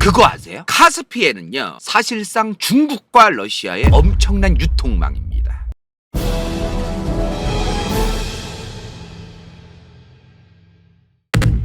그거 아세요? 카스피해는요 사실상 중국과 러시아의 엄청난 유통망입니다.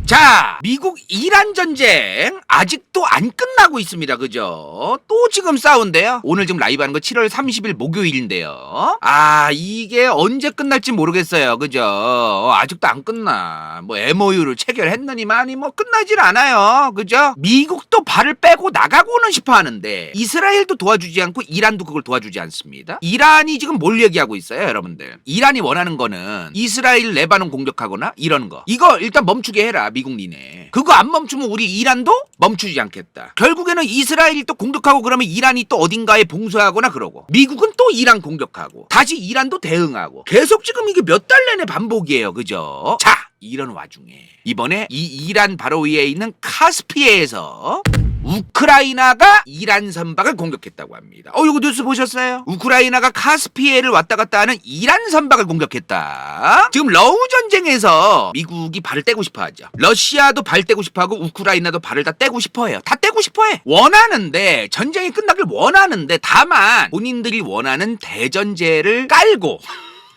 자, 미국 이란 전쟁 아직도 안 끝나고 있습니다. 그죠? 또 지금 싸운대요. 오늘 지금 라이브 하는 거 7월 30일 목요일인데요. 아, 이게 언제 끝날지 모르겠어요. 그죠? 아직도 안 끝나. 뭐 MOU를 체결했느니만이 뭐 끝나질 않아요. 그죠? 미국도 발을 빼고 나가고는 싶어 하는데 이스라엘도 도와주지 않고 이란도 그걸 도와주지 않습니다. 이란이 지금 뭘 얘기하고 있어요, 여러분들? 이란이 원하는 거는 이스라엘 레바논 공격하거나 이런 거. 이거 일단 멈추게 해라. 미국 니네. 그거 안 멈추면 우리 이란도 멈추지 않겠다. 결국에는 이스라엘이 또 공격하고 그러면 이란이 또 어딘가에 봉쇄하거나 그러고 미국은 또 이란 공격하고 다시 이란도 대응하고 계속 지금 이게 몇 달 내내 반복이에요. 그죠? 자, 이런 와중에 이번에 이 이란 바로 위에 있는 카스피해에서 우크라이나가 이란 선박을 공격했다고 합니다. 이거 뉴스 보셨어요? 우크라이나가 카스피해를 왔다 갔다 하는 이란 선박을 공격했다. 지금 러우 전쟁에서 미국이 발을 떼고 싶어 하죠. 러시아도 발 떼고 싶어 하고 우크라이나도 발을 다 떼고 싶어 해요. 다 떼고 싶어 해. 원하는데 전쟁이 끝나길 원하는데 다만 본인들이 원하는 대전제를 깔고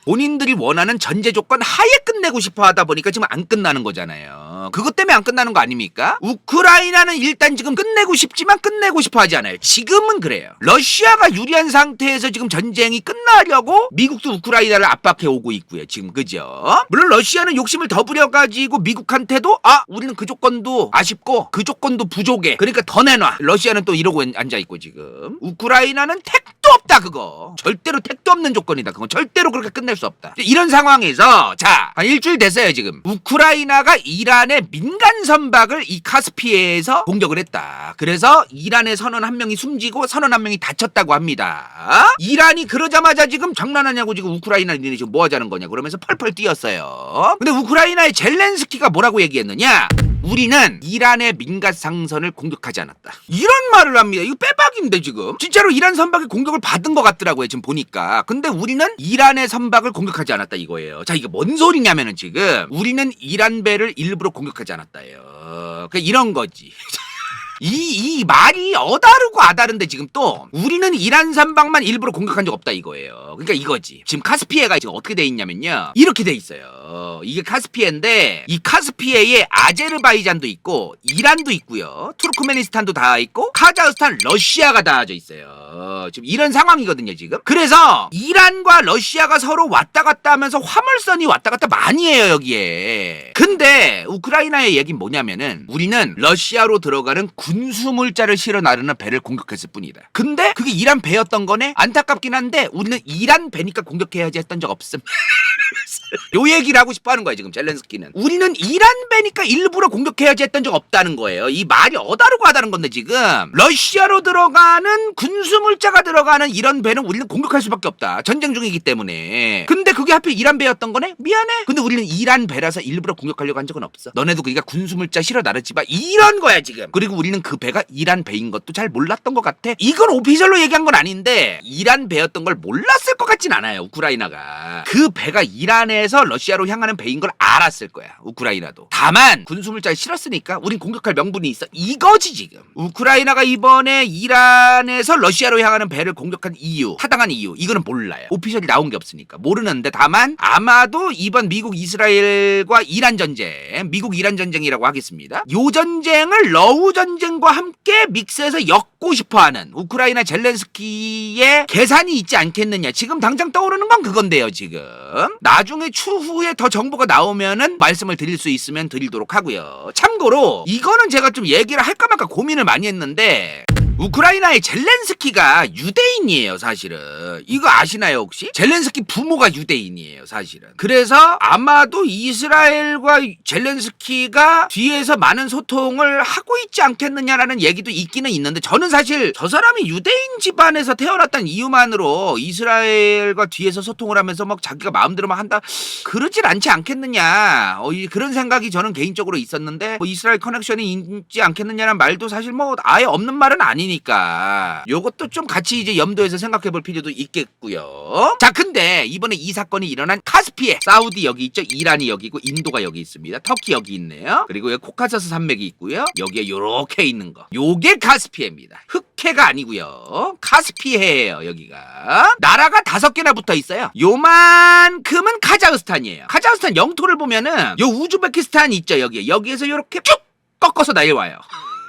본인들이 원하는 전제 조건 하에 끝내고 싶어 하다 보니까 지금 안 끝나는 거잖아요. 그것 때문에 안 끝나는 거 아닙니까? 우크라이나는 일단 지금 끝내고 싶지만 끝내고 싶어 하지 않아요. 지금은 그래요. 러시아가 유리한 상태에서 지금 전쟁이 끝나려고 미국도 우크라이나를 압박해 오고 있고요. 지금 그죠? 물론 러시아는 욕심을 더 부려가지고 미국한테도 우리는 그 조건도 아쉽고 그 조건도 부족해. 그러니까 더 내놔. 러시아는 또 이러고 앉아있고 지금. 우크라이나는 택도 없다 그거. 절대로 택도 없는 조건이다. 그건 절대로 그렇게 끝낼 수 없다. 이런 상황에서 자, 한 일주일 됐어요 지금. 우크라이나가 이란의 민간 선박을 이 카스피해에서 공격을 했다. 그래서 이란의 선원 한 명이 숨지고 선원 한 명이 다쳤다고 합니다. 이란이 그러자마자 지금 장난하냐고 지금 우크라이나 니네 지금 뭐 하자는 거냐 그러면서 펄펄 뛰었어요. 근데 우크라이나의 젤렌스키가 뭐라고 얘기했느냐? 우리는 이란의 민간 상선을 공격하지 않았다. 이런 말을 합니다. 이거 빼박인데 지금. 진짜로 이란 선박이 공격을 받은 것 같더라고요. 지금 보니까. 근데 우리는 이란의 선박을 공격하지 않았다 이거예요. 자, 이게 뭔 소리냐면은 지금 우리는 이란 배를 일부러 공격하지 않았다요. 그러니까 이런 거지. 이 말이 어다르고 아다른데 지금 또 우리는 이란 선박만 일부러 공격한 적 없다 이거예요. 그러니까 이거지. 지금 카스피해가 지금 어떻게 돼 있냐면요. 이렇게 돼 있어요. 이게 카스피해인데 이 카스피해에 아제르바이잔도 있고 이란도 있고요. 투르크메니스탄도 다 있고 카자흐스탄, 러시아가 닿아져 있어요. 지금 이런 상황이거든요 지금. 그래서 이란과 러시아가 서로 왔다 갔다 하면서 화물선이 왔다 갔다 많이 해요 여기에. 근데 우크라이나의 얘기는 뭐냐면은 우리는 러시아로 들어가는 군수물자를 실어 나르는 배를 공격했을 뿐이다. 근데 그게 이란 배였던 거네? 안타깝긴 한데 우리는 이란 배니까 공격해야지 했던 적 없음. 요 얘기를 하고 싶어 하는 거야 지금 젤렌스키는. 우리는 이란 배니까 일부러 공격해야지 했던 적 없다는 거예요. 이 말이 어다르고 하다는 건데 지금 러시아로 들어가는 군수물자가 들어가는 이런 배는 우리는 공격할 수밖에 없다. 전쟁 중이기 때문에. 근데 그게 하필 이란 배였던 거네? 미안해. 근데 우리는 이란 배라서 일부러 공격하려고 한 적은 없어. 너네도 그러니까 군수물자 실어 나르지 마. 이런 거야 지금. 그리고 우리는 그 배가 이란 배인 것도 잘 몰랐던 것 같아. 이건 오피셜로 얘기한 건 아닌데 이란 배였던 걸 몰랐을 것 같진 않아요. 우크라이나가. 그 배가 이란에서 러시아로 향하는 배인 걸 알았을 거야. 우크라이나도. 다만 군수물자를 실었으니까 우린 공격할 명분이 있어. 이거지 지금. 우크라이나가 이번에 이란에서 러시아로 향하는 배를 공격한 이유, 타당한 이유 이거는 몰라요. 오피셜이 나온 게 없으니까 모르는데 다만 아마도 이번 미국 이스라엘과 이란 전쟁, 미국 이란 전쟁이라고 하겠습니다. 요 전쟁을 러우 전쟁과 함께 믹스해서 엮고 싶어하는 우크라이나 젤렌스키의 계산이 있지 않겠느냐. 지금 당장 떠오르는 건 그건데요 지금. 나중에 추후에 더 정보가 나오면은 말씀을 드릴 수 있으면 드리도록 하고요. 참고로 이거는 제가 좀 얘기를 할까 말까 고민을 많이 했는데 우크라이나의 젤렌스키가 유대인이에요 사실은. 이거 아시나요 혹시? 젤렌스키 부모가 유대인이에요 사실은. 그래서 아마도 이스라엘과 젤렌스키가 뒤에서 많은 소통을 하고 있지 않겠느냐라는 얘기도 있기는 있는데 저는 사실 저 사람이 유대인 집안에서 태어났다는 이유만으로 이스라엘과 뒤에서 소통을 하면서 막 자기가 마음대로 막 한다 그러질 않지 않겠느냐 그런 생각이 저는 개인적으로 있었는데 뭐 이스라엘 커넥션이 있지 않겠느냐는 말도 사실 뭐 아예 없는 말은 아니니까 사건이니까 요것도 좀 같이 이제 염두에서 생각해 볼 필요도 있겠고요. 자, 근데 이번에 이 사건이 일어난 카스피해, 사우디 여기 있죠, 이란이 여기고 인도가 여기 있습니다. 터키 여기 있네요. 그리고 여기 코카서스 산맥이 있고요. 여기에 요렇게 있는 거, 요게 카스피해입니다. 흑해가 아니고요, 카스피해예요. 여기가 나라가 5개나 붙어 있어요. 요만큼은 카자흐스탄이에요. 카자흐스탄 영토를 보면은 요 우즈베키스탄 있죠, 여기에서 요렇게 쭉 꺾어서 내려와요.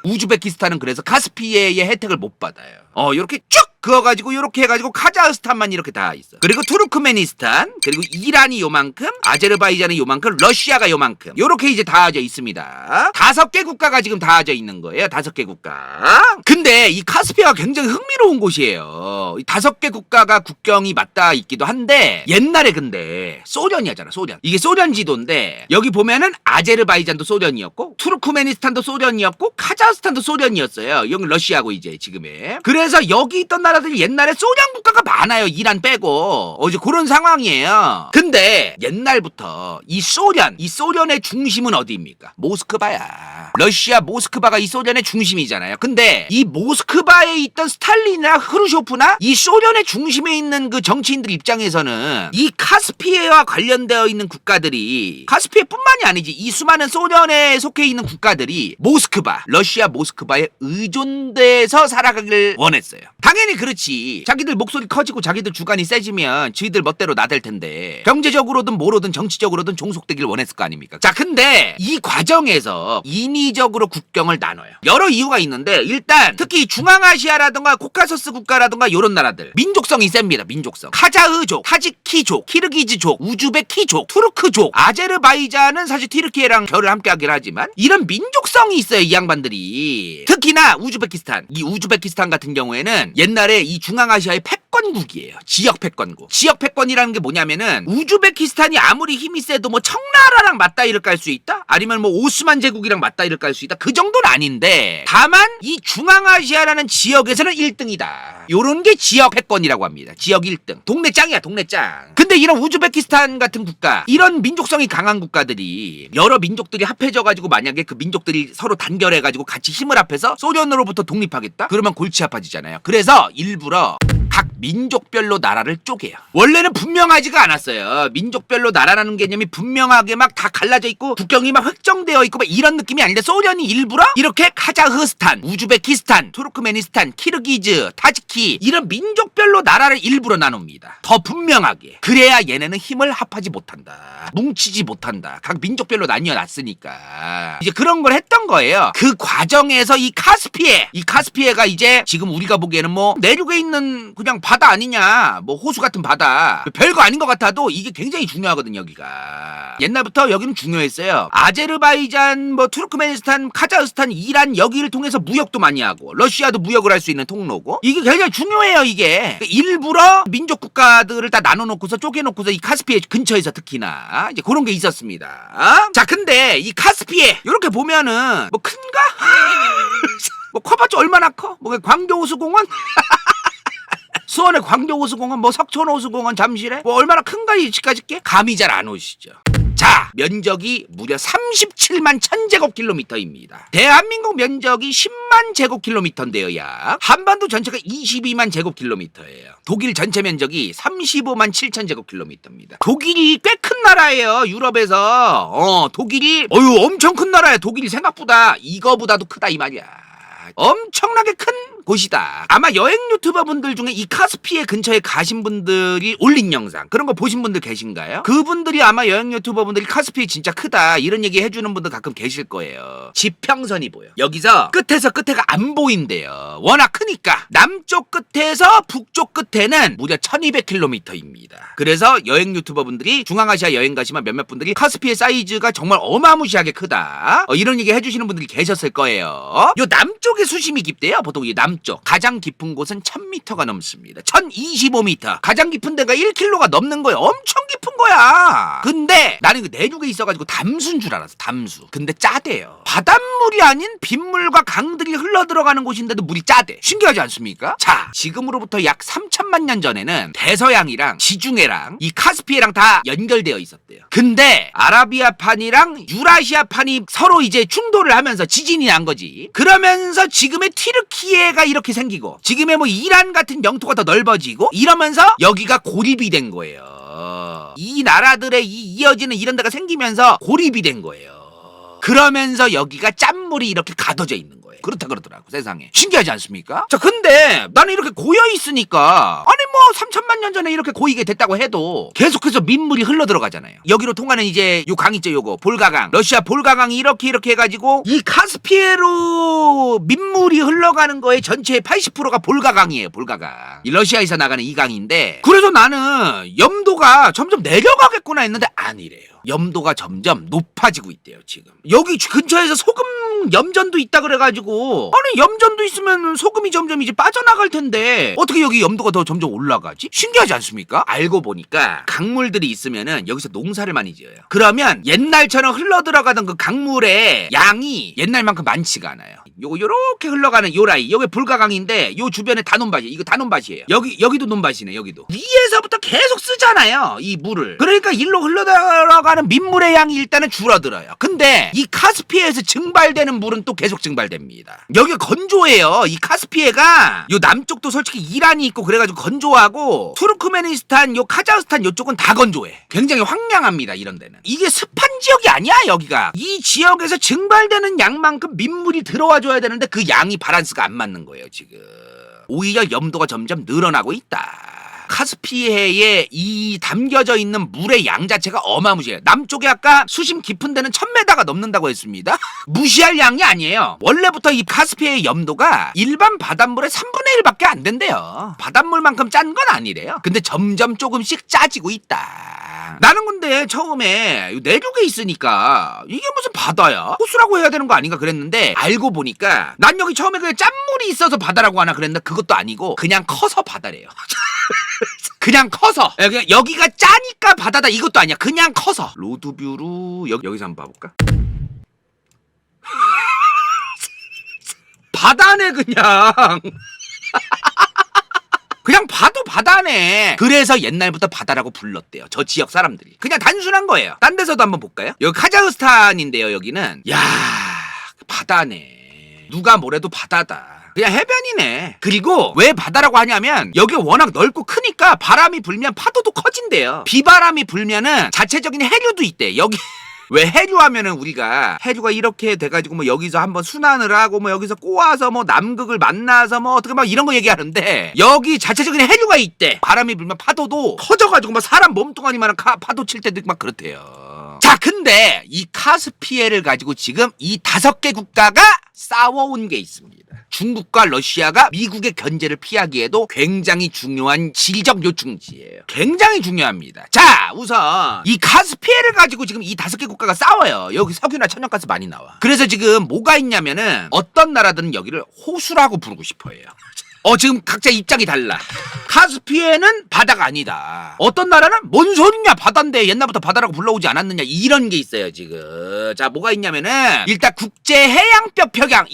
우즈베키스탄은 그래서 카스피해의 혜택을 못 받아요. 요렇게 쭉 그어가지고 요렇게 해가지고 카자흐스탄만 이렇게 다 있어. 그리고 투르크메니스탄, 그리고 이란이 요만큼, 아제르바이잔이 요만큼, 러시아가 요만큼, 요렇게 이제 닿아져 있습니다. 5개 국가가 지금 닿아져 있는 거예요. 5개 국가. 근데 이 카스피해가 굉장히 흥미로운 곳이에요. 이 5개 국가가 국경이 맞닿아 있기도 한데, 옛날에 근데 소련이었잖아, 소련. 이게 소련 지도인데 여기 보면은 아제르바이잔도 소련이었고, 투르크메니스탄도 소련이었고, 카자흐스탄도 소련이었어요. 여기 러시아고 이제 지금의. 그래서 여기 있던 나라들이 옛날에 소련 국가가 많아요. 이란 빼고. 이제 그런 상황이에요. 근데 옛날부터 이 소련의 중심은 어디입니까? 모스크바야. 러시아 모스크바가 이 소련의 중심이잖아요. 근데 이 모스크바에 있던 스탈린이나 흐르쇼프나 이 소련의 중심에 있는 그 정치인들 입장에서는 이 카스피해와 관련되어 있는 국가들이, 카스피해뿐만이 아니지, 이 수많은 소련에 속해 있는 국가들이 모스크바, 러시아 모스크바에 의존돼서 살아가길 원했어요. 당연히 그렇지. 자기들 목소리 커지고 자기들 주관이 세지면 지들 멋대로 나댈 텐데, 경제적으로든 뭐로든 정치적으로든 종속되길 원했을 거 아닙니까? 자, 근데 이 과정에서 인위적으로 국경을 나눠요. 여러 이유가 있는데, 일단 특히 중앙아시아라든가 코카서스 국가라든가 요런 나라들 민족성이 셉니다. 민족성. 카자흐족, 타지키족, 키르기즈족, 우즈베키족, 투르크족, 아제르바이잔은 사실 튀르키예랑 결을 함께 하긴 하지만 이런 민족성이 있어요, 이 양반들이. 특히나 우즈베키스탄. 이 우즈베키스탄 같은 경우에는 옛날에 이 중앙아시아의 패권국이에요. 지역 패권국. 지역 패권이라는 게 뭐냐면은, 우즈베키스탄이 아무리 힘이 세도 뭐 청나라랑 맞다이를 깔 수 있다? 아니면 뭐 오스만 제국이랑 맞다이를 깔 수 있다? 그 정도는 아닌데, 다만 이 중앙아시아라는 지역에서는 1등이다. 요런 게 지역 패권이라고 합니다. 지역 1등. 동네 짱이야, 동네 짱. 근데 이런 우즈베키스탄 같은 국가, 이런 민족성이 강한 국가들이, 여러 민족들이 합해져가지고 만약에 그 민족들이 서로 단결해가지고 같이 힘을 합해서 소련으로부터 독립하겠다? 그러면 골치 아파지잖아요. 그래서 일부러 각 민족별로 나라를 쪼개요. 원래는 분명하지가 않았어요. 민족별로 나라라는 개념이 분명하게 막 다 갈라져 있고 국경이 막 획정되어 있고 막 이런 느낌이 아닌데, 소련이 일부러 이렇게 카자흐스탄, 우즈베키스탄, 투르크메니스탄, 키르기즈, 타지키 이런 민족별로 나라를 일부러 나눕니다. 더 분명하게. 그래야 얘네는 힘을 합하지 못한다. 뭉치지 못한다. 각 민족별로 나뉘어놨으니까. 이제 그런 걸 했던 거예요. 그 과정에서 이 카스피해가 이제 지금 우리가 보기에는 뭐 내륙에 있는 그냥 바다 아니냐, 뭐 호수 같은 바다, 별거 아닌 것 같아도 이게 굉장히 중요하거든요. 여기가 옛날부터 여기는 중요했어요. 아제르바이잔, 뭐 투르크메니스탄, 카자흐스탄, 이란 여기를 통해서 무역도 많이 하고, 러시아도 무역을 할 수 있는 통로고, 이게 굉장히 중요해요. 이게 일부러 민족 국가들을 다 나눠놓고서 쪼개놓고서 이 카스피해 근처에서 특히나 이제 그런 게 있었습니다. 자, 근데 이 카스피해 이렇게 보면은 뭐 큰가? 뭐 커봤자 얼마나 커? 뭐 광교호수공원? 수원의 광교호수공원, 뭐 석촌호수공원, 잠실에 뭐 얼마나 큰가 이치까지 감이 잘 안 오시죠. 자, 면적이 무려 37만 1000제곱킬로미터입니다. 대한민국 면적이 10만 제곱킬로미터인데요, 약. 한반도 전체가 22만 제곱킬로미터예요. 독일 전체 면적이 35만 7000제곱킬로미터입니다. 독일이 꽤 큰 나라예요, 유럽에서. 독일이 엄청 큰 나라야. 독일이 생각보다 이거보다도 크다 이 말이야. 엄청나게 큰 곳이다. 아마 여행 유튜버 분들 중에 이 카스피해 근처에 가신 분들이 올린 영상, 그런 거 보신 분들 계신가요? 그분들이 아마 여행 유튜버 분들이 카스피해 진짜 크다 이런 얘기 해주는 분들 가끔 계실 거예요. 지평선이 보여. 여기서 끝에서 끝에가 안 보인대요. 워낙 크니까. 남쪽 끝에서 북쪽 끝에는 무려 1200km입니다. 그래서 여행 유튜버 분들이 중앙아시아 여행 가시면 몇몇 분들이 카스피해 사이즈가 정말 어마무시하게 크다, 이런 얘기 해주시는 분들이 계셨을 거예요. 요 남쪽에 수심이 깊대요. 보통 이 남쪽 가장 깊은 곳은 1000m가 넘습니다. 1025m. 가장 깊은 데가 1km가 넘는 거예요. 엄청 깊은 거야. 근데 나는 그 내륙에 있어가지고 담수인 줄 알았어. 담수. 근데 짜대요. 바닷물이 아닌 빗물과 강들이 흘러들어가는 곳인데도 물이 짜대. 신기하지 않습니까? 자, 지금으로부터 약 3000만 년 전에는 대서양이랑 지중해랑 이 카스피해랑 다 연결되어 있었대요. 근데 아라비아판이랑 유라시아판이 서로 이제 충돌을 하면서 지진이 난 거지. 그러면서 지금의 튀르키예가 카스피해가 이렇게 생기고 지금의 뭐 이란 같은 영토가 더 넓어지고 이러면서 여기가 고립이 된 거예요. 이 나라들의 이어지는 이런 데가 생기면서 고립이 된 거예요. 그러면서 여기가 짠물이 이렇게 가둬져 있는 거예요. 그렇다 그러더라고 세상에. 신기하지 않습니까? 자 근데 나는 이렇게 고여 있으니까 아니 뭐 3천만 년 전에 이렇게 고이게 됐다고 해도 계속해서 민물이 흘러 들어가잖아요. 여기로 통하는 이제 요 강 있죠, 요거 볼가강, 러시아 볼가강이 이렇게 해가지고 이 카스피해로 민물이 흘러가는 거의 전체의 80%가 볼가강이에요. 볼가강. 이 러시아에서 나가는 이 강인데 그래서 나는 염도가 점점 내려가겠구나 했는데 아니래요. 염도가 점점 높아지고 있대요. 지금 여기 근처에서 소금 염전도 있다 그래가지고 아니 염전도 있으면 소금이 점점 이제 빠져나갈 텐데 어떻게 여기 염도가 더 점점 올라가지? 신기하지 않습니까? 알고 보니까 강물들이 있으면은 여기서 농사를 많이 지어요. 그러면 옛날처럼 흘러들어가던 그 강물의 양이 옛날만큼 많지가 않아요. 요렇게 흘러가는 요 라인, 요게 불가강인데 요 주변에 다 논밭이에요. 이거 다 논밭이에요. 여기도 논밭이네. 여기도 위에서부터 계속 쓰잖아요, 이 물을. 그러니까 일로 흘러들어가는 민물의 양이 일단은 줄어들어요. 근데 이 카스피해에서 증발되는 물은 또 계속 증발됩니다. 여기가 건조해요. 이 카스피해가 요 남쪽도 솔직히 이란이 있고 그래가지고 건조하고 투르크메니스탄, 요 카자흐스탄 요쪽은 다 건조해. 굉장히 황량합니다. 이런 데는. 이게 습한 지역이 아니야. 여기가 이 지역에서 증발되는 양만큼 민물이 들어와줘야 되는데 그 양이 밸런스가 안 맞는 거예요. 지금 오히려 염도가 점점 늘어나고 있다. 카스피해에 이 담겨져 있는 물의 양 자체가 어마무시해요. 남쪽에 아까 수심 깊은 데는 1000m가 넘는다고 했습니다. 무시할 양이 아니에요. 원래부터 이 카스피해의 염도가 일반 바닷물의 3분의 1밖에 안 된대요. 바닷물만큼 짠 건 아니래요. 근데 점점 조금씩 짜지고 있다. 나는 근데 처음에 내륙에 있으니까 이게 무슨 바다야? 호수라고 해야 되는 거 아닌가 그랬는데 알고 보니까 난 여기 처음에 그냥 짠물이 있어서 바다라고 하나 그랬는데 그것도 아니고 그냥 커서 바다래요. 그냥 커서 여기가 짜니까 바다다 이것도 아니야. 그냥 커서. 로드뷰로 여기서 한번 봐볼까? 바다네 그냥. 그냥 봐도 바다네. 그래서 옛날부터 바다라고 불렀대요. 저 지역 사람들이. 그냥 단순한 거예요. 딴 데서도 한번 볼까요? 여기 카자흐스탄인데요. 여기는 야 바다네. 누가 뭐래도 바다다. 그냥 해변이네. 그리고 왜 바다라고 하냐면 여기 워낙 넓고 크니까 바람이 불면 파도도 커진대요. 비바람이 불면은 자체적인 해류도 있대. 여기 왜 해류하면은 우리가 해류가 이렇게 돼가지고 뭐 여기서 한번 순환을 하고 뭐 여기서 꼬아서 뭐 남극을 만나서 뭐 어떻게 막 이런 거 얘기하는데 여기 자체적인 해류가 있대. 바람이 불면 파도도 커져가지고 막 사람 몸뚱아리만한 파도 칠 때도 막 그렇대요. 자 근데 이 카스피해를 가지고 지금 이 5개 국가가 싸워온 게 있습니다. 중국과 러시아가 미국의 견제를 피하기에도 굉장히 중요한 지리적 요충지예요. 굉장히 중요합니다. 자 우선 이 카스피해를 가지고 지금 이 5개 국가가 싸워요. 여기 석유나 천연가스 많이 나와. 그래서 지금 뭐가 있냐면은 어떤 나라들은 여기를 호수라고 부르고 싶어해요. 지금 각자 입장이 달라. 카스피해는 바다가 아니다. 어떤 나라는 뭔 소리냐 바다인데 옛날부터 바다라고 불러오지 않았느냐 이런 게 있어요 지금. 자 뭐가 있냐면은 일단 국제해양법 협약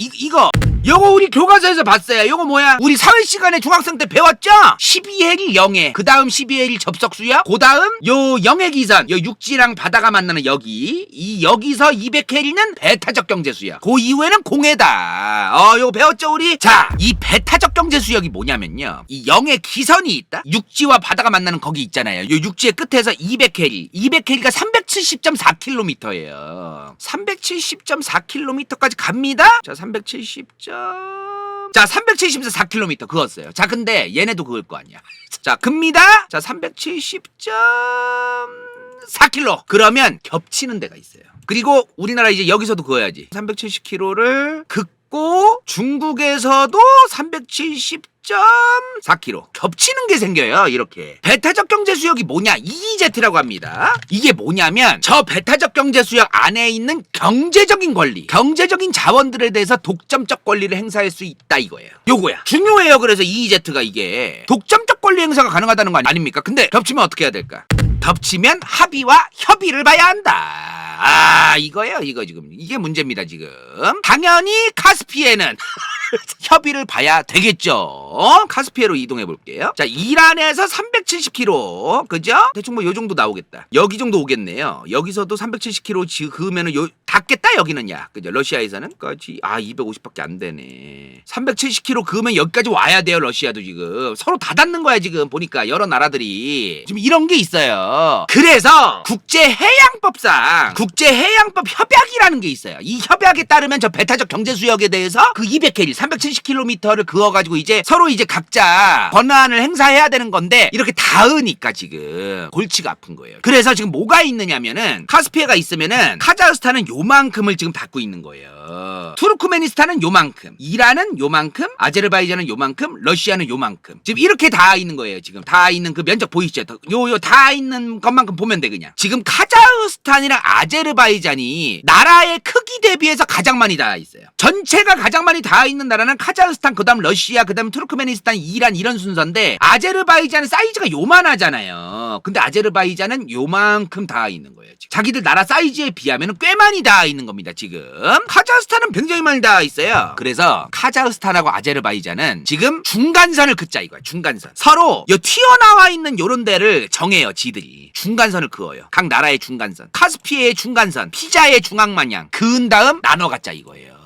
요거 우리 교과서에서 봤어요. 요거 뭐야? 우리 사회 시간에 중학생 때 배웠죠? 12해리 영해. 그 다음 12해리 접속수역. 그 다음 요 영해기선. 요 육지랑 바다가 만나는 여기서 200해리는 배타적 경제수역. 그 이후에는 공해다. 요거 배웠죠 우리? 자, 이 배타적 경제수역이 뭐냐면요. 이 영해기선이 있다. 육지와 바다가 만나는 거기 있잖아요. 요 육지의 끝에서 200해리. 200해리가 370.4km예요. 370.4km까지 갑니다. 자, 374km 그었어요. 자, 근데 얘네도 그걸 거 아니야. 자, 급니다. 자, 370.4km. 그러면 겹치는 데가 있어요. 그리고 우리나라 이제 여기서도 그어야지. 370km를 긋고 중국에서도 370.4km 겹치는 게 생겨요. 이렇게 배타적 경제수역이 뭐냐? EEZ라고 합니다. 이게 뭐냐면 저 배타적 경제수역 안에 있는 경제적인 권리, 경제적인 자원들에 대해서 독점적 권리를 행사할 수 있다 이거예요. 요거야. 중요해요. 그래서 EEZ가 이게 독점적 권리 행사가 가능하다는 거 아닙니까? 근데 겹치면 어떻게 해야 될까? 겹치면 합의와 협의를 봐야 한다. 이거예요. 이거 지금 이게 문제입니다. 지금 당연히 카스피해는 협의를 봐야 되겠죠. 카스피해로 이동해 볼게요. 자, 이란에서 370km, 그죠? 대충 뭐 요 정도 나오겠다. 여기 정도 오겠네요. 여기서도 370km 그으면은 요 닿겠다 여기는. 야, 그죠? 러시아에서는 까지 250밖에 안 되네. 370km 그으면 여기까지 와야 돼요. 러시아도 지금 서로 다 닿는 거야 지금 보니까 여러 나라들이 지금 이런 게 있어요. 그래서 국제해양법상 국제해양법 협약이라는 게 있어요. 이 협약에 따르면 저 배타적 경제수역에 대해서 그 200캐리 370km를 그어가지고 이제 서로 이제 각자 권한을 행사해야 되는 건데 이렇게 닿으니까 지금 골치가 아픈 거예요. 그래서 지금 뭐가 있느냐면은 카스피해가 있으면은 카자흐스탄은 요만큼을 지금 닫고 있는 거예요. 투르크메니스탄은 요만큼, 이란은 요만큼, 아제르바이잔은 요만큼, 러시아는 요만큼. 지금 이렇게 다 있는 거예요. 지금 다 있는 그 면적 보이시죠? 요 다 있는 것만큼 보면 돼 그냥. 지금 카자흐스탄이랑 아제르바이잔이 나라의 크기 대비해서 가장 많이 닿아 있어요. 전체가 가장 많이 닿아 있는 나라는 카자흐스탄, 그다음 러시아, 그다음 투르크메니스탄, 이란 이런 순서인데 아제르바이잔은 사이즈가 요만하잖아요. 근데 아제르바이잔은 요만큼 닿아 있는 거예요. 지금. 자기들 나라 사이즈에 비하면 꽤 많이 닿아 있는 겁니다. 지금 카자흐스탄은 굉장히 많이 닿아 있어요. 그래서 카자흐스탄하고 아제르바이잔은 지금 중간선을 긋자 이거야. 중간선. 서로 요 튀어나와 있는 요런 데를 정해요. 지들이 중간선을 그어요. 각 나라의 중간선. 카스피해의 중간선, 피자의 중앙 마냥 그은 다음 나눠 갖자 이거예요.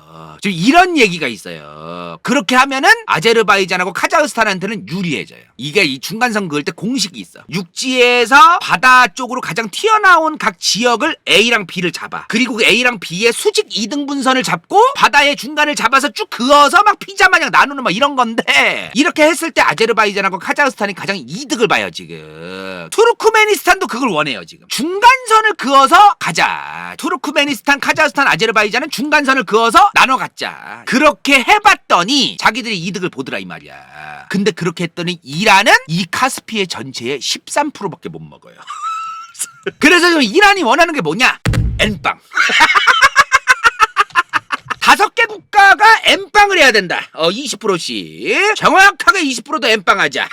지금 이런 얘기가 있어요. 그렇게 하면은 아제르바이잔하고 카자흐스탄한테는 유리해져요. 이게 이 중간선 그을 때 공식이 있어. 육지에서 바다 쪽으로 가장 튀어나온 각 지역을 A랑 B를 잡아. 그리고 그 A랑 B의 수직 이등분선을 잡고 바다의 중간을 잡아서 쭉 그어서 막 피자 마냥 나누는 막 이런 건데 이렇게 했을 때 아제르바이잔하고 카자흐스탄이 가장 이득을 봐요 지금. 투르크메니스탄도 그걸 원해요 지금. 중간선을 그어서 가자. 투르크메니스탄, 카자흐스탄, 아제르바이잔은 중간선을 그어서 나눠 갖자. 그렇게 해봤더니 자기들이 이득을 보더라 이 말이야. 근데 그렇게 했더니 이란은 이 카스피해 전체의 13%밖에 못 먹어요. 그래서 지금 이란이 원하는 게 뭐냐? N빵. 5개 국가가 N빵을 해야 된다. 20%씩. 정확하게 20%도 N빵 하자.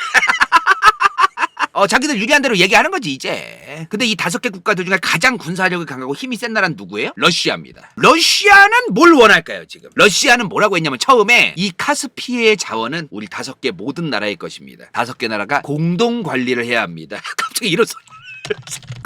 자기들 유리한 대로 얘기하는 거지 이제. 근데 이 5개 국가들 중에 가장 군사력이 강하고 힘이 센 나라는 누구예요? 러시아입니다. 러시아는 뭘 원할까요 지금? 러시아는 뭐라고 했냐면 처음에 이 카스피해의 자원은 우리 5개 모든 나라의 것입니다. 5개 나라가 공동 관리를 해야 합니다. 갑자기 이런 소리.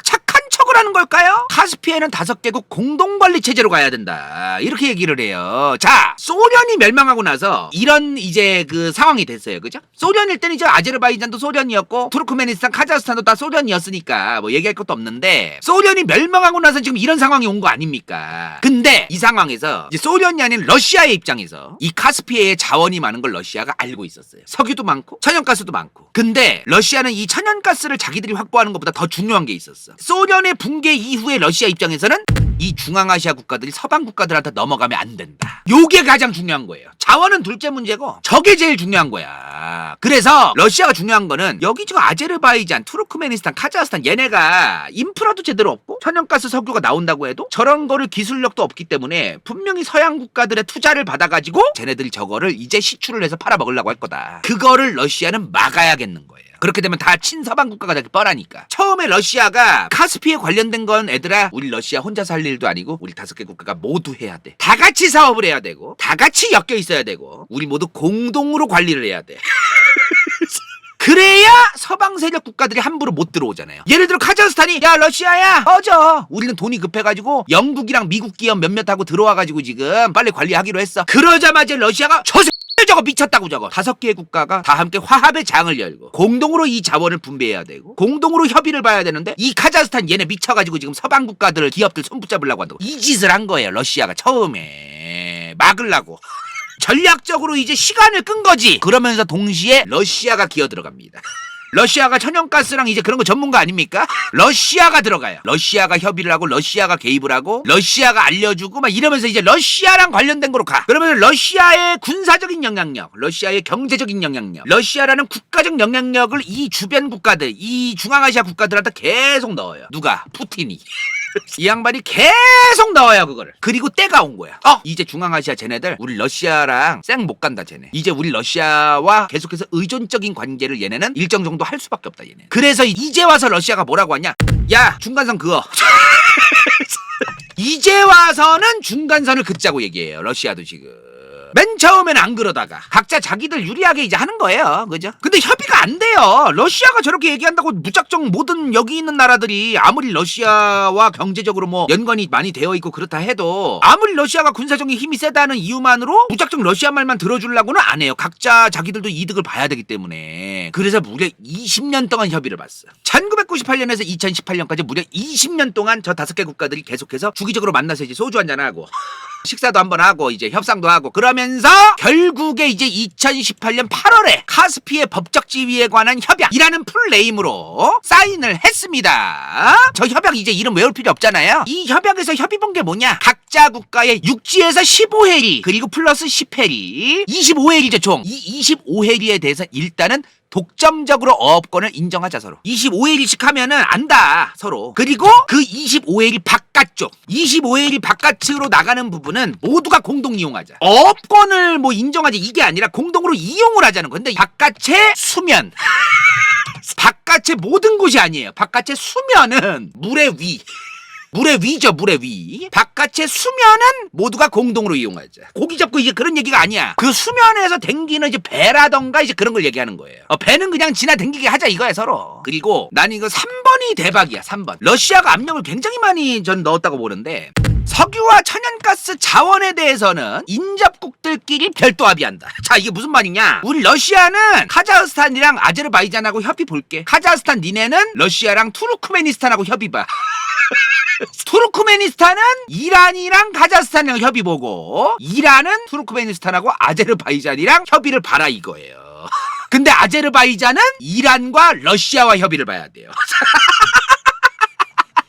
착한 척을 하는 걸까요? 카스피해는 5개국 공동관리 체제로 가야 된다. 이렇게 얘기를 해요. 자, 소련이 멸망하고 나서 이런 이제 그 상황이 됐어요. 그죠? 소련일 때는 이제 아제르바이잔도 소련이었고 투르크메니스탄, 카자흐스탄도 다 소련이었으니까 뭐 얘기할 것도 없는데 소련이 멸망하고 나서 지금 이런 상황이 온 거 아닙니까? 근데 이 상황에서 이제 소련이 아닌 러시아의 입장에서 이 카스피해의 자원이 많은 걸 러시아가 알고 있었어요. 석유도 많고 천연가스도 많고. 근데 러시아는 이 천연가스를 자기들이 확보하는 것보다 더 중요한 게 있었어. 소련의 붕괴 이후에 러시아 입장에서는 이 중앙아시아 국가들이 서방 국가들한테 넘어가면 안 된다. 요게 가장 중요한 거예요. 자원은 둘째 문제고 저게 제일 중요한 거야. 그래서 러시아가 중요한 거는 여기 지금 아제르바이잔, 투르크메니스탄, 카자흐스탄 얘네가 인프라도 제대로 없고 천연가스 석유가 나온다고 해도 저런 거를 기술력도 없기 때문에 분명히 서양 국가들의 투자를 받아가지고 쟤네들이 저거를 이제 시출을 해서 팔아먹으려고 할 거다. 그거를 러시아는 막아야겠는 거예요. 그렇게 되면 다 친서방 국가가 되기 뻔하니까. 처음에 러시아가 카스피에 관련된 건 애들아 우리 러시아 혼자서 할 일도 아니고 우리 5개 국가가 모두 해야 돼. 다 같이 사업을 해야 되고 다 같이 엮여 있어야 되고 우리 모두 공동으로 관리를 해야 돼. 그래야 서방 세력 국가들이 함부로 못 들어오잖아요. 예를 들어 카자흐스탄이 야 러시아야 꺼져. 우리는 돈이 급해가지고 영국이랑 미국 기업 몇몇하고 들어와가지고 지금 빨리 관리하기로 했어. 그러자마자 러시아가 저거 미쳤다고 저거. 5개의 국가가 다 함께 화합의 장을 열고 공동으로 이 자원을 분배해야 되고 공동으로 협의를 봐야 되는데 이 카자흐스탄 얘네 미쳐가지고 지금 서방 국가들 기업들 손 붙잡으려고 한다고 이 짓을 한 거예요. 러시아가 처음에 막으려고. 전략적으로 이제 시간을 끈 거지. 그러면서 동시에 러시아가 기어 들어갑니다. 러시아가 천연가스랑 이제 그런 거 전문가 아닙니까? 러시아가 들어가요. 러시아가 협의를 하고 러시아가 개입을 하고 러시아가 알려주고 막 이러면서 이제 러시아랑 관련된 거로 가. 그러면 러시아의 군사적인 영향력, 러시아의 경제적인 영향력, 러시아라는 국가적 영향력을 이 주변 국가들, 이 중앙아시아 국가들한테 계속 넣어요. 누가? 푸틴이. 이 양반이 계속 넣어요 그거를. 그리고 때가 온 거야. 이제 중앙아시아 쟤네들 우리 러시아랑 쌩 못 간다 쟤네. 이제 우리 러시아와 계속해서 의존적인 관계를 얘네는 일정 정도 할 수밖에 없다 얘네. 그래서 이제 와서 러시아가 뭐라고 하냐? 야 중간선 그어. 이제 와서는 중간선을 긋자고 얘기해요. 러시아도 지금. 맨 처음엔 안 그러다가 각자 자기들 유리하게 이제 하는 거예요. 그죠? 근데 협의가 안 돼요. 러시아가 저렇게 얘기한다고 무작정 모든 여기 있는 나라들이 아무리 러시아와 경제적으로 뭐 연관이 많이 되어 있고 그렇다 해도 아무리 러시아가 군사적인 힘이 세다는 이유만으로 무작정 러시아 말만 들어주려고는 안 해요. 각자 자기들도 이득을 봐야 되기 때문에. 그래서 무려 20년 동안 협의를 봤어. 1998년에서 2018년까지 무려 20년 동안 저 5개 국가들이 계속해서 주기적으로 만나서 이제 소주 한잔하고 식사도 한번 하고 이제 협상도 하고 그러면서 결국에 이제 2018년 8월에 카스피해 법적 지위에 관한 협약이라는 풀네임으로 사인을 했습니다. 저 협약 이제 이름 외울 필요 없잖아요. 이 협약에서 협의 본 게 뭐냐? 각자 국가의 육지에서 15해리 그리고 플러스 10해리 25해리죠 총. 이 25해리에 대해서 일단은 독점적으로 어업권을 인정하자 서로. 25일씩 하면은 안다 서로. 그리고 그 25일 바깥쪽 25일 바깥으로 나가는 부분은 모두가 공동 이용하자. 어업권을 뭐 인정하지 이게 아니라 공동으로 이용을 하자는 건데 바깥의 수면 바깥의 모든 곳이 아니에요. 바깥의 수면은 물의 위 물의 위죠, 물의 위. 바깥의 수면은 모두가 공동으로 이용하자. 고기 잡고 이제 그런 얘기가 아니야. 그 수면에서 댕기는 이제 배라던가 이제 그런 걸 얘기하는 거예요. 배는 그냥 지나 댕기게 하자 이거야, 서로. 그리고 난 이거 3번이 대박이야, 3번. 러시아가 압력을 굉장히 많이 전 넣었다고 보는데 석유와 천연가스 자원에 대해서는 인접국들끼리 별도 합의한다. 자, 이게 무슨 말이냐? 우리 러시아는 카자흐스탄이랑 아제르바이잔하고 협의 볼게. 카자흐스탄 니네는 러시아랑 투르크메니스탄하고 협의 봐. 투르크메니스탄은 이란이랑 카자흐스탄이랑 협의 보고 이란은 투르크메니스탄하고 아제르바이잔이랑 협의를 봐라 이거예요. 근데 아제르바이잔은 이란과 러시아와 협의를 봐야 돼요.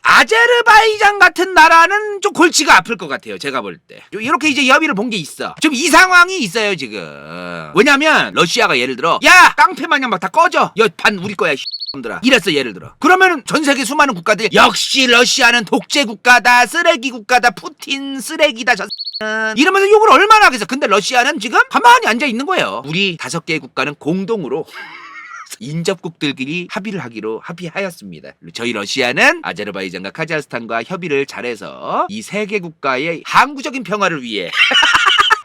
아제르바이잔 같은 나라는 좀 골치가 아플 것 같아요. 제가 볼 때. 이렇게 이제 협의를 본 게 있어. 좀 이 상황이 있어요 지금. 왜냐면 러시아가 예를 들어 야 깡패 마냥 막 다 꺼져. 반 우리 거야 들아 이랬어 예를 들어. 그러면 전 세계 수많은 국가들이 역시 러시아는 독재 국가다 쓰레기 국가다 푸틴 쓰레기다 저 이러면서 욕을 얼마나 하겠어. 근데 러시아는 지금 가만히 앉아 있는 거예요. 우리 5개의 국가는 공동으로 인접국들끼리 합의를 하기로 합의하였습니다. 저희 러시아는 아제르바이잔과 카자흐스탄과 협의를 잘해서 이 3개 국가의 항구적인 평화를 위해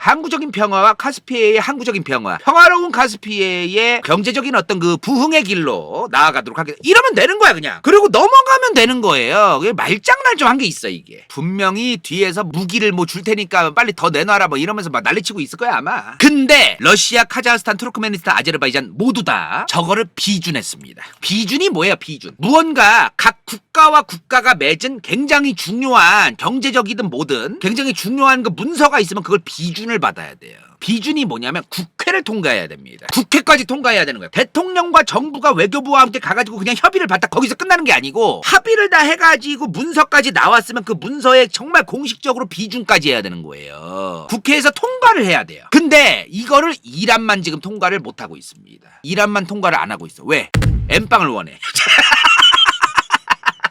항구적인 평화와 카스피해의 항구적인 평화, 평화로운 카스피해의 경제적인 어떤 그 부흥의 길로 나아가도록 하겠다. 이러면 되는 거야 그냥. 그리고 넘어가면 되는 거예요. 말장난 좀 한 게 있어 이게. 분명히 뒤에서 무기를 뭐 줄 테니까 빨리 더 내놔라 뭐 이러면서 막 난리치고 있을 거야 아마. 근데 러시아, 카자흐스탄, 투르크메니스탄, 아제르바이잔 모두 다 저거를 비준했습니다. 비준이 뭐예요 비준? 무언가 각 국가와 국가가 맺은 굉장히 중요한 경제적이든 뭐든 굉장히 중요한 그 문서가 있으면 그걸 비준을 받아야 돼요. 비준이 뭐냐면 국회를 통과해야 됩니다. 국회까지 통과해야 되는 거예요. 대통령과 정부가 외교부와 함께 가가지고 그냥 협의를 받다 거기서 끝나는 게 아니고 합의를 다 해가지고 문서까지 나왔으면 그 문서에 정말 공식적으로 비준까지 해야 되는 거예요. 국회에서 통과를 해야 돼요. 근데 이거를 이란만 지금 통과를 못하고 있습니다. 이란만 통과를 안 하고 있어. 왜? 엠빵을 원해.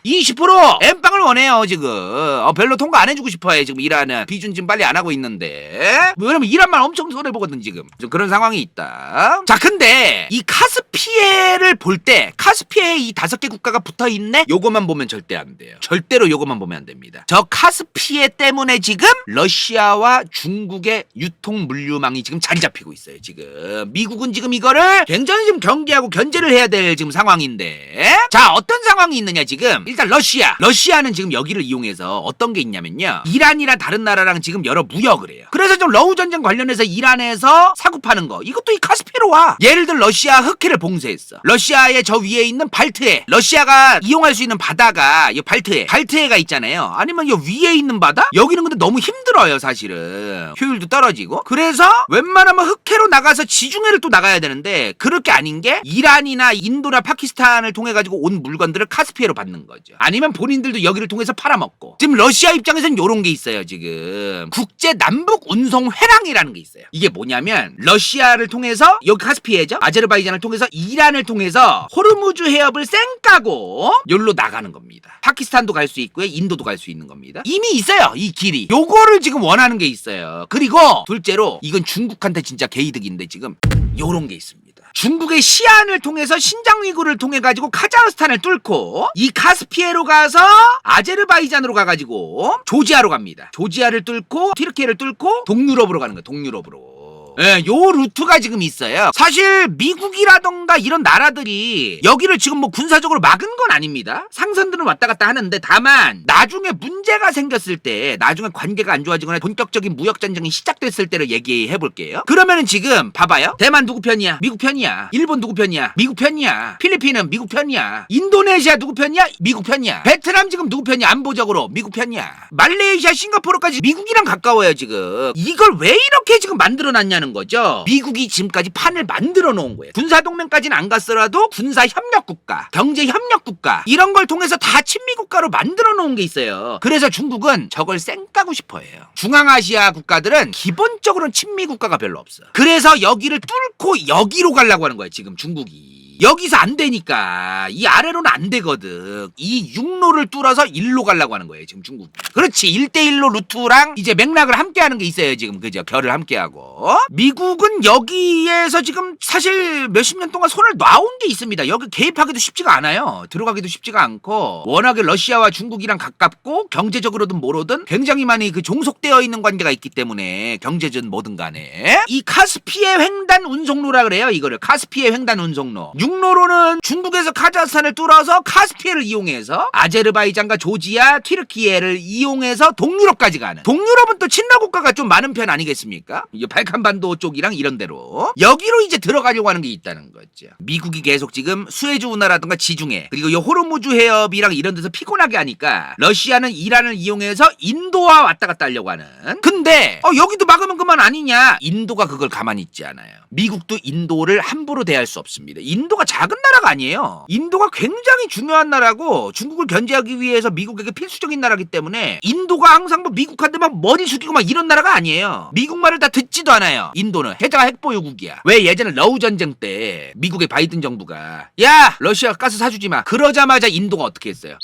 20% 엠빵을 원해요 지금. 별로 통과 안 해주고 싶어해 지금 이란은. 비준 지금 빨리 안 하고 있는데. 왜냐면 이란만 엄청 손해보거든 지금. 좀 그런 상황이 있다. 자 근데 이 카스피해를 볼 때 카스피해에 이 5개 국가가 붙어있네? 요거만 보면 절대 안 돼요. 절대로 요거만 보면 안 됩니다. 저 카스피해 때문에 지금 러시아와 중국의 유통 물류망이 지금 자리 잡히고 있어요 지금. 미국은 지금 이거를 굉장히 좀 경계하고 견제를 해야 될 지금 상황인데. 자 어떤 상황이 있느냐 지금. 일단 러시아는 지금 여기를 이용해서 어떤 게 있냐면요, 이란이나 다른 나라랑 지금 여러 무역을 해요. 그래서 좀 러우 전쟁 관련해서 이란에서 사고 파는 거 이것도 이 카스피해로 와. 예를 들어 러시아 흑해를 봉쇄했어. 러시아의 저 위에 있는 발트해, 러시아가 이용할 수 있는 바다가 이 발트해가 있잖아요. 아니면 이 위에 있는 바다? 여기는 근데 너무 힘들어요 사실은. 효율도 떨어지고. 그래서 웬만하면 흑해로 나가서 지중해를 또 나가야 되는데 그렇게 아닌 게 이란이나 인도나 파키스탄을 통해 가지고 온 물건들을 카스피해로 받는 거죠. 아니면 본인들도 여기를 통해서 팔아먹고. 지금 러시아 입장에서는 요런 게 있어요 지금. 국제 남북 운송 회랑이라는 게 있어요. 이게 뭐냐면 러시아를 통해서 여기 카스피해죠, 아제르바이잔을 통해서 이란을 통해서 호르무즈 해협을 쌩까고 여기로 나가는 겁니다. 파키스탄도 갈 수 있고요, 인도도 갈 수 있는 겁니다. 이미 있어요 이 길이. 요거를 지금 원하는 게 있어요. 그리고 둘째로 이건 중국한테 진짜 개이득인데 지금 요런 게 있습니다. 중국의 시안을 통해서 신장위구를 통해 가지고 카자흐스탄을 뚫고 이 카스피해로 가서 아제르바이잔으로 가가지고 조지아로 갑니다. 조지아를 뚫고 튀르키예를 뚫고 동유럽으로 가는 거예요. 동유럽으로. 예, 요 루트가 지금 있어요. 사실 미국이라던가 이런 나라들이 여기를 지금 뭐 군사적으로 막은 건 아닙니다. 상선들은 왔다 갔다 하는데 다만 나중에 문제가 생겼을 때, 나중에 관계가 안 좋아지거나 본격적인 무역 전쟁이 시작됐을 때를 얘기해 볼게요. 그러면은 지금 봐봐요. 대만 누구 편이야? 미국 편이야. 일본 누구 편이야? 미국 편이야. 필리핀은 미국 편이야. 인도네시아 누구 편이야? 미국 편이야. 베트남 지금 누구 편이야? 안보적으로 미국 편이야. 말레이시아, 싱가포르까지 미국이랑 가까워요 지금. 이걸 왜 이렇게 지금 만들어놨냐는 거죠. 미국이 지금까지 판을 만들어 놓은 거예요. 군사동맹까지는 안 갔더라도 군사협력국가, 경제협력국가 이런 걸 통해서 다 친미국가로 만들어 놓은 게 있어요. 그래서 중국은 저걸 쌩까고 싶어 해요. 중앙아시아 국가들은 기본적으로는 친미국가가 별로 없어. 그래서 여기를 뚫고 여기로 가려고 하는 거예요 지금 중국이. 여기서 안 되니까 이 아래로는 안 되거든. 이 육로를 뚫어서 일로 가려고 하는 거예요 지금 중국. 그렇지, 1대1로 루트랑 이제 맥락을 함께 하는 게 있어요 지금. 그죠? 결을 함께 하고. 미국은 여기에서 지금 사실 몇십 년 동안 손을 놔온 게 있습니다. 여기 개입하기도 쉽지가 않아요. 들어가기도 쉽지가 않고, 워낙에 러시아와 중국이랑 가깝고 경제적으로든 뭐로든 굉장히 많이 그 종속되어 있는 관계가 있기 때문에, 경제든 뭐든 간에 이 카스피해 횡단 운송로라 그래요. 이거를 카스피해 횡단 운송로. 육로로는 중국에서 카자흐스탄을 뚫어서 카스피해를 이용해서 아제르바이잔과 조지아, 튀르키예를 이용해서 동유럽까지 가는. 동유럽은 또 친러 국가가 좀 많은 편 아니겠습니까? 발칸반도 쪽이랑 이런 데로 여기로 이제 들어가려고 하는 게 있다는 거죠. 미국이 계속 지금 수에즈 운하라든가 지중해, 그리고 이 호르무즈 해협이랑 이런 데서 피곤하게 하니까 러시아는 이란을 이용해서 인도와 왔다 갔다 하려고 하는. 근데 여기도 막으면 그만 아니냐. 인도가 그걸 가만히 있지 않아요. 미국도 인도를 함부로 대할 수 없습니다. 인도가 작은 나라가 아니에요. 인도가 굉장히 중요한 나라고, 중국을 견제하기 위해서 미국에게 필수적인 나라기 때문에 인도가 항상 뭐 미국한테 막 머리 숙이고 막 이런 나라가 아니에요. 미국 말을 다 듣지도 않아요. 인도는 해자가 핵보유국이야. 왜 예전에 러우 전쟁 때 미국의 바이든 정부가 야 러시아 가스 사주지 마, 그러자마자 인도가 어떻게 했어요?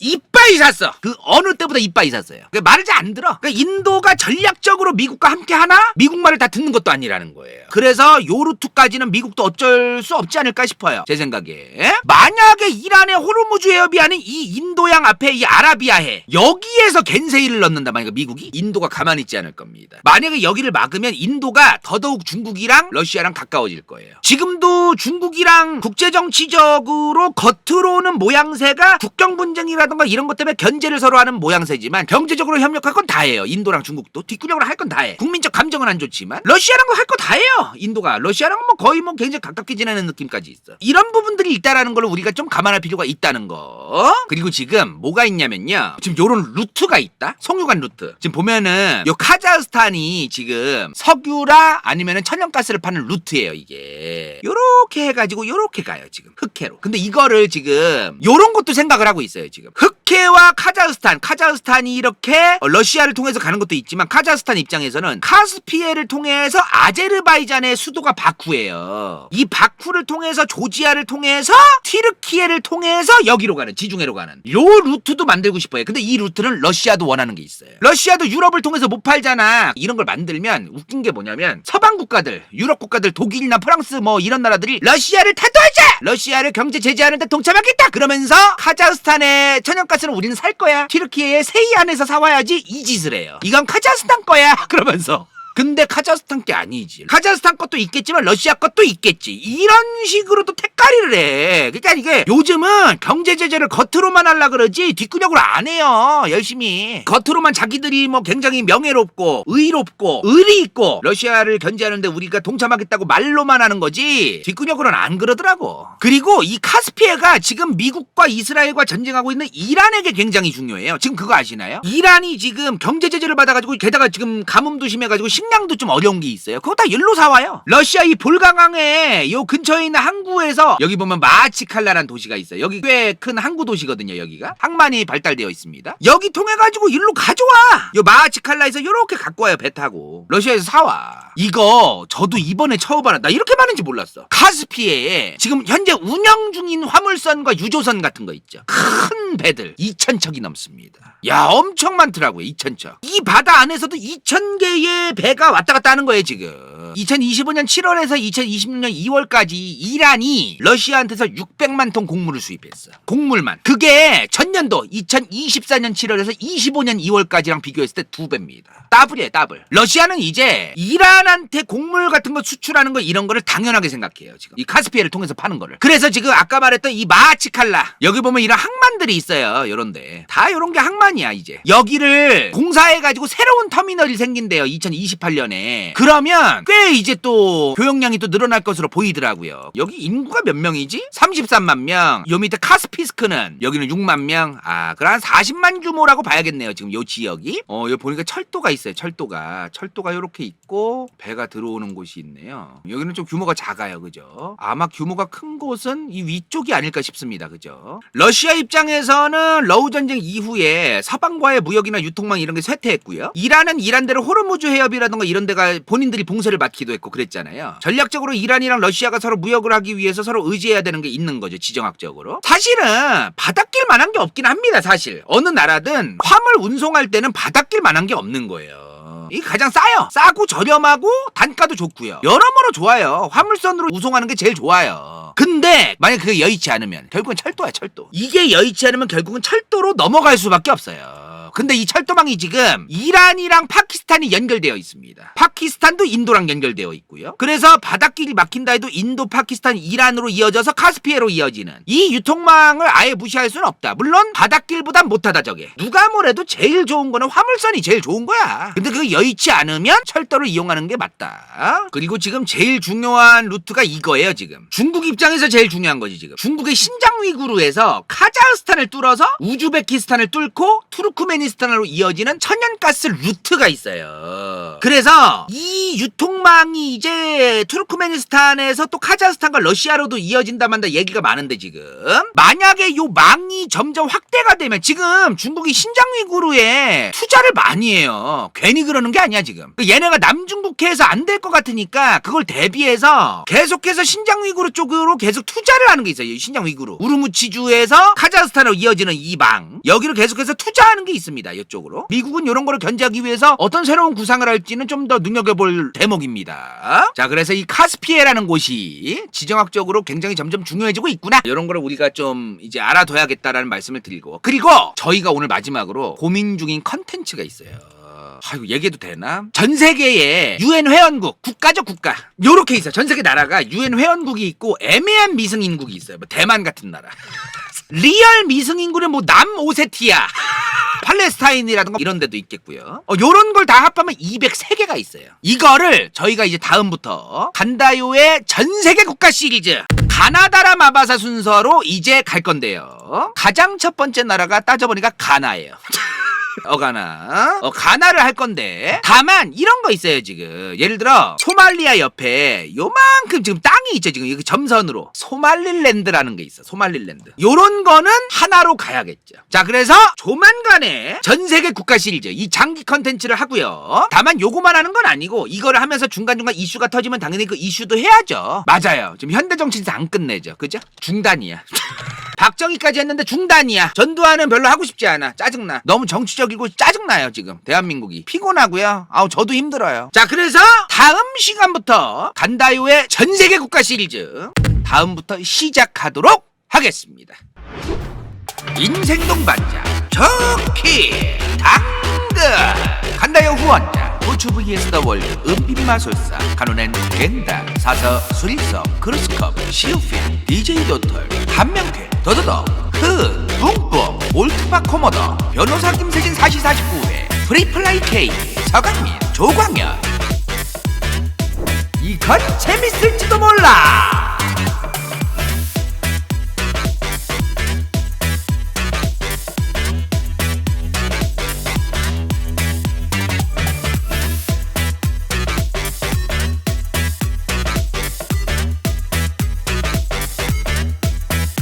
이빠이 샀어. 그 어느 때보다 이빠이 샀어요. 말을 잘 안 들어. 인도가 전략적으로 미국과 함께 하나? 미국 말을 다 듣는 것도 아니라는 거예요. 그래서 요 루트까지는 미국도 어쩔 수 없지 않을까 싶어요. 제 생각에. 만약에 이란의 호르무즈 해협이 아닌 이 인도양 앞에 이 아라비아해, 여기에서 겐세이를 넣는다 만약에 미국이, 인도가 가만히 있지 않을 겁니다. 만약에 여기를 막으면 인도가 더더욱 중국이랑 러시아랑 가까워질 거예요. 지금도 중국이랑 국제정치적으로 겉으로는 모양새가 국경 분쟁이라든가 이런 것 때문에 견제를 서로 하는 모양새지만, 경제적으로 협력할 건 다 해요. 인도랑 중국도 뒷구녕으로 할 건 다 해. 국민적 감정은 안 좋지만 러시아랑도 할 거 다 해요. 인도가 러시아랑은 뭐 거의 뭐 굉장히 가깝게 지내는 느낌까지 있어. 이런 부분들이 있다라는 걸 우리가 좀 감안할 필요가 있다는 거. 그리고 지금 뭐가 있냐면요, 지금 요런 루트가 있다. 송유관 루트. 지금 보면은 요 카자흐스탄이 지금 석유라 아니면은 천연가스를 파는 루트예요. 이게 요렇게 해가지고 요렇게 가요 지금 흑해로. 근데 이거를 지금 요런 것도 생각을 하고 있어요 지금. 흑해와 카자흐스탄이 이렇게 러시아를 통해서 가는 것도 있지만, 카자흐스탄 입장에서는 카스피해를 통해서 아제르바이잔의 수도가 바쿠예요. 이 바쿠를 통해서 조지아를 통해서 튀르키예를 통해서 여기로 가는, 지중해로 가는 요 루트도 만들고 싶어요. 근데 이 루트는 러시아도 원하는 게 있어요. 러시아도 유럽을 통해서 못 팔잖아. 이런 걸 만들면 웃긴 게 뭐냐면, 서방 국가들, 유럽 국가들, 독일이나 프랑스 뭐 이런 나라들이 러시아를 타도하자! 러시아를 경제 제재하는데 동참하겠다! 그러면서 카자흐스탄의 천연가스는 우리는 살 거야. 튀르키예의 세이안에서 사와야지, 이 짓을 해요. 이건 카자흐스탄 거야. 그러면서. 근데 카자흐스탄 게 아니지. 카자흐스탄 것도 있겠지만 러시아 것도 있겠지. 이런 식으로 또 택가리를 해. 그러니까 이게 요즘은 경제 제재를 겉으로만 하려 그러지 뒷구녕으로 안 해요. 열심히 겉으로만 자기들이 뭐 굉장히 명예롭고 의롭고 의리 있고 러시아를 견제하는데 우리가 동참하겠다고 말로만 하는 거지 뒷구녕으로는 안 그러더라고. 그리고 이 카스피해가 지금 미국과 이스라엘과 전쟁하고 있는 이란에게 굉장히 중요해요. 지금 그거 아시나요? 이란이 지금 경제 제재를 받아가지고, 게다가 지금 가뭄도 심해가지고 식량도 좀 어려운 게 있어요. 그거 다 일로 사와요. 러시아 이 볼강항에 요 근처에 있는 항구에서, 여기 보면 마하치칼라라는 도시가 있어요. 여기 꽤 큰 항구 도시거든요. 여기가 항만이 발달되어 있습니다. 여기 통해가지고 일로 가져와. 요 마하치칼라에서 요렇게 갖고 와요. 배 타고 러시아에서 사와. 이거 저도 이번에 처음 알아. 나 이렇게 많은지 몰랐어. 카스피해에 지금 현재 운영 중인 화물선과 유조선 같은 거 있죠. 큰 배들 2,000척이 넘습니다. 야, 엄청 많더라고요. 2,000척. 이 바다 안에서도 2,000개의 배가 왔다 갔다 하는 거예요 지금. 2025년 7월에서 2026년 2월까지 이란이 러시아한테서 600만 톤 곡물을 수입했어. 곡물만. 그게 전년도 2024년 7월에서 25년 2월까지랑 비교했을 때 2배입니다. 더블이에요, 더블. 러시아는 이제 이란한테 곡물 같은 거 수출하는 거 이런 거를 당연하게 생각해요, 지금. 이 카스피해를 통해서 파는 거를. 그래서 지금 아까 말했던 이 마하치칼라. 여기 보면 이런 항만들이 있어요, 요런데. 다 요런 게 항만이야, 이제. 여기를 공사해가지고 새로운 터미널이 생긴대요, 2028년에. 그러면 꽤 이제 또 교역량이 또 늘어날 것으로 보이더라고요. 여기 인구가 몇 명이지? 33만 명. 요 밑에 카스피스크는 여기는 6만 명. 아, 그럼 한 40만 규모라고 봐야겠네요, 지금 요 지역이. 여기 보니까 철도가 있어요, 철도가 요렇게 있고 배가 들어오는 곳이 있네요. 여기는 좀 규모가 작아요, 그죠? 아마 규모가 큰 곳은 이 위쪽이 아닐까 싶습니다, 그죠? 러시아 입장에서는 러우 전쟁 이후에 서방과의 무역이나 유통망 이런 게 쇠퇴했고요. 이란은 이란대로 호르무즈 해협이라던가 이런 데가 본인들이 봉쇄를 받기도 했고 그랬잖아요. 전략적으로 이란이랑 러시아가 서로 무역을 하기 위해서 서로 의지해야 되는 게 있는 거죠, 지정학적으로. 사실은 바닷길 만한 게 없긴 합니다, 사실. 어느 나라든 화물 운송할 때는 바닷길 만한 게 없는 거예요. 이게 가장 싸요. 싸고 저렴하고 단가도 좋고요. 여러모로 좋아요. 화물선으로 운송하는 게 제일 좋아요. 근데 만약 그게 여의치 않으면 결국은 철도야, 철도. 이게 여의치 않으면 결국은 철도로 넘어갈 수밖에 없어요. 근데 이 철도망이 지금 이란이랑 파키스탄이 연결되어 있습니다. 파키스탄도 인도랑 연결되어 있고요. 그래서 바닷길이 막힌다 해도 인도, 파키스탄, 이란으로 이어져서 카스피해로 이어지는 이 유통망을 아예 무시할 수는 없다. 물론 바닷길보단 못하다 저게. 누가 뭐래도 제일 좋은 거는 화물선이 제일 좋은 거야. 근데 그게 여의치 않으면 철도를 이용하는 게 맞다. 그리고 지금 제일 중요한 루트가 이거예요, 지금. 중국 입장에서 제일 중요한 거지, 지금. 중국의 신장 위구르에서 카자흐스탄을 뚫어서 우즈베키스탄을 뚫고 투르크메니스탄으로 이어지는 천연가스 루트가 있어요. 그래서 이 유통망이 이제 투르크메니스탄에서 또 카자흐스탄과 러시아로도 이어진다 만다 얘기가 많은데 지금 만약에 요 망이 점점 확대가 되면 지금 중국이 신장 위구르에 투자를 많이 해요. 괜히 그러는 게 아니야 지금. 얘네가 남중국해에서 안 될 것 같으니까 그걸 대비해서 계속해서 신장 위구르 쪽으로 계속 투자를 하는 게 있어요. 신장 위구르 우르무치주에서 카자흐스탄으로 이어지는 이 망 여기로 계속해서 투자하는 게 있습니다. 이쪽으로 미국은 이런 거를 견제하기 위해서 어떤 새로운 구상을 할지는 좀 더 눈여겨볼 대목입니다. 자, 그래서 이 카스피해라는 곳이 지정학적으로 굉장히 점점 중요해지고 있구나. 이런 거를 우리가 좀 이제 알아둬야겠다라는 말씀을 드리고, 그리고 저희가 오늘 마지막으로 고민 중인 컨텐츠가 있어요. 이거 얘기해도 되나? 전 세계에 UN 회원국, 국가죠, 국가. 요렇게 있어요. 전 세계 나라가 UN 회원국이 있고 애매한 미승인국이 있어요. 뭐 대만 같은 나라. 리얼 미승인국은 뭐 남오세티아, 팔레스타인이라든가 이런 데도 있겠고요. 요런 걸 다 합하면 203개가 있어요. 이거를 저희가 이제 다음부터 간다요의 전 세계 국가 시리즈 가나다라 마바사 순서로 이제 갈 건데요. 가장 첫 번째 나라가 따져보니까 가나예요. 가나를 할 건데, 다만 이런 거 있어요. 지금 예를 들어 소말리아 옆에 요만큼 지금 땅이 있죠. 지금 여기 점선으로 소말릴랜드라는 게 있어. 소말릴랜드. 요런 거는 하나로 가야겠죠. 자, 그래서 조만간에 전 세계 국가 시리즈 이 장기 컨텐츠를 하고요. 다만 요거만 하는 건 아니고 이거를 하면서 중간중간 이슈가 터지면 당연히 그 이슈도 해야죠. 맞아요. 지금 현대 정치에서 안 끝내죠. 그죠? 중단이야. 박정희까지 했는데 중단이야. 전두환은 별로 하고 싶지 않아. 짜증나. 너무 정치적이고 짜증나요. 지금 대한민국이 피곤하고요. 저도 힘들어요. 자, 그래서 다음 시간부터 간다요의 전세계 국가 시리즈 다음부터 시작하도록 하겠습니다. 인생 동반자 좋기 당근 간다요 후원자 고추 vs 더 월드 은빛 마술사 간호낸 겐다 사서 수리성 크루스컵 시우필 DJ 도털 한명쾌 더더더 큰 뿡뿡 올트바 코모더 변호사 김세진 4049회 프리플라이 K 서강민 조광현 이건 재밌을지도 몰라.